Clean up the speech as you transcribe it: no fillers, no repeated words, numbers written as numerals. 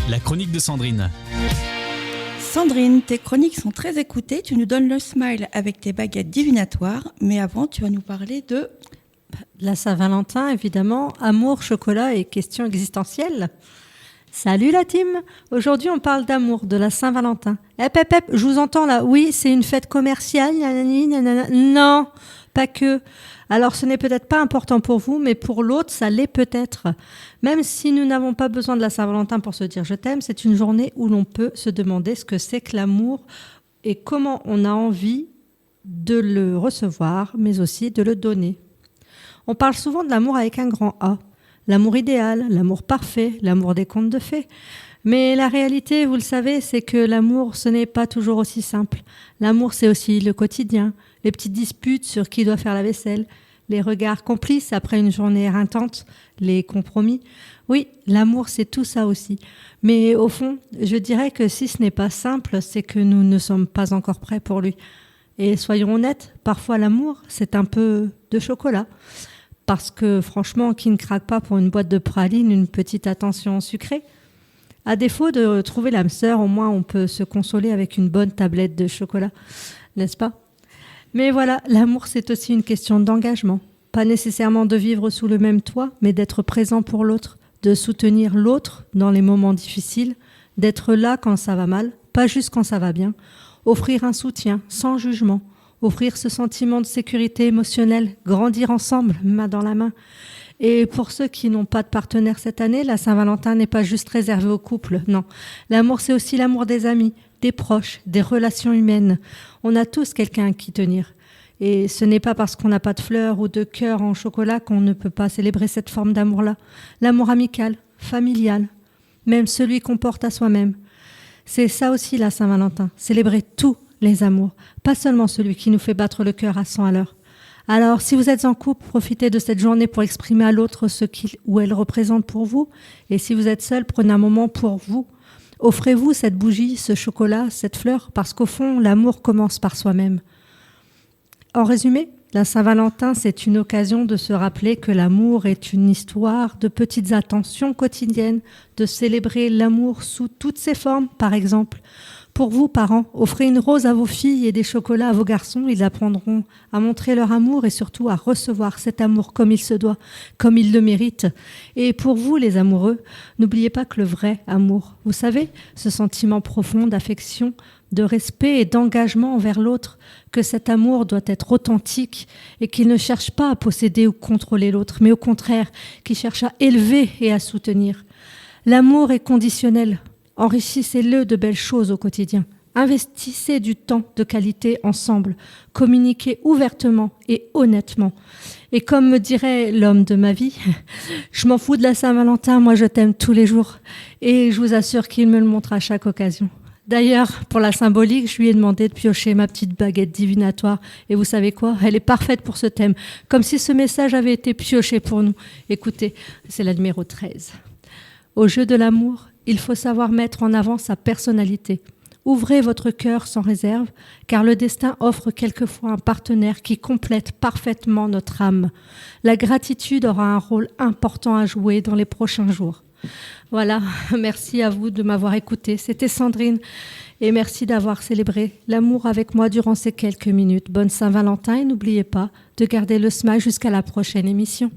La chronique de Sandrine. Sandrine, tes chroniques sont très écoutées. Tu nous donnes le smile avec tes baguettes divinatoires. Mais avant, tu vas nous parler de la Saint-Valentin, évidemment. Amour, chocolat et questions existentielles. Salut la team. Aujourd'hui, on parle d'amour, de la Saint-Valentin. Hep, je vous entends là. Oui, c'est une fête commerciale. Nanani, nanana. Non, pas que. Alors, ce n'est peut-être pas important pour vous, mais pour l'autre, ça l'est peut-être. Même si nous n'avons pas besoin de la Saint-Valentin pour se dire « je t'aime », c'est une journée où l'on peut se demander ce que c'est que l'amour et comment on a envie de le recevoir, mais aussi de le donner. On parle souvent de l'amour avec un grand A. L'amour idéal, l'amour parfait, l'amour des contes de fées. Mais la réalité, vous le savez, c'est que l'amour, ce n'est pas toujours aussi simple. L'amour, c'est aussi le quotidien, les petites disputes sur qui doit faire la vaisselle, les regards complices après une journée éreintante, les compromis. Oui, l'amour, c'est tout ça aussi. Mais au fond, je dirais que si ce n'est pas simple, c'est que nous ne sommes pas encore prêts pour lui. Et soyons honnêtes, parfois l'amour, c'est un peu de chocolat. Parce que franchement, qui ne craque pas pour une boîte de praline, une petite attention sucrée ? À défaut de trouver l'âme sœur, au moins on peut se consoler avec une bonne tablette de chocolat, n'est-ce pas ? Mais voilà, l'amour c'est aussi une question d'engagement. Pas nécessairement de vivre sous le même toit, mais d'être présent pour l'autre, de soutenir l'autre dans les moments difficiles, d'être là quand ça va mal, pas juste quand ça va bien, offrir un soutien sans jugement, offrir ce sentiment de sécurité émotionnelle, grandir ensemble, main dans la main. Et pour ceux qui n'ont pas de partenaire cette année, la Saint-Valentin n'est pas juste réservée aux couples, non. L'amour, c'est aussi l'amour des amis, des proches, des relations humaines. On a tous quelqu'un à qui tenir. Et ce n'est pas parce qu'on n'a pas de fleurs ou de cœur en chocolat qu'on ne peut pas célébrer cette forme d'amour-là. L'amour amical, familial, même celui qu'on porte à soi-même. C'est ça aussi la Saint-Valentin, célébrer tous les amours, pas seulement celui qui nous fait battre le cœur à 100 à l'heure. Alors, si vous êtes en couple, profitez de cette journée pour exprimer à l'autre ce qu'il ou elle représente pour vous. Et si vous êtes seul, prenez un moment pour vous. Offrez-vous cette bougie, ce chocolat, cette fleur, parce qu'au fond, l'amour commence par soi-même. En résumé, la Saint-Valentin, c'est une occasion de se rappeler que l'amour est une histoire de petites attentions quotidiennes, de célébrer l'amour sous toutes ses formes, par exemple. Pour vous, parents, offrez une rose à vos filles et des chocolats à vos garçons. Ils apprendront à montrer leur amour et surtout à recevoir cet amour comme il se doit, comme ils le méritent. Et pour vous, les amoureux, n'oubliez pas que le vrai amour, vous savez, ce sentiment profond d'affection, de respect et d'engagement envers l'autre, que cet amour doit être authentique et qu'il ne cherche pas à posséder ou contrôler l'autre, mais au contraire, qu'il cherche à élever et à soutenir. L'amour est conditionnel. Enrichissez-le de belles choses au quotidien. Investissez du temps de qualité ensemble. Communiquez ouvertement et honnêtement. Et comme me dirait l'homme de ma vie, je m'en fous de la Saint-Valentin, moi je t'aime tous les jours. Et je vous assure qu'il me le montre à chaque occasion. D'ailleurs, pour la symbolique, je lui ai demandé de piocher ma petite baguette divinatoire. Et vous savez quoi ? Elle est parfaite pour ce thème. Comme si ce message avait été pioché pour nous. Écoutez, c'est la numéro 13. Au jeu de l'amour, il faut savoir mettre en avant sa personnalité. Ouvrez votre cœur sans réserve, car le destin offre quelquefois un partenaire qui complète parfaitement notre âme. La gratitude aura un rôle important à jouer dans les prochains jours. Voilà, merci à vous de m'avoir écouté. C'était Sandrine et merci d'avoir célébré l'amour avec moi durant ces quelques minutes. Bonne Saint-Valentin et n'oubliez pas de garder le smile jusqu'à la prochaine émission.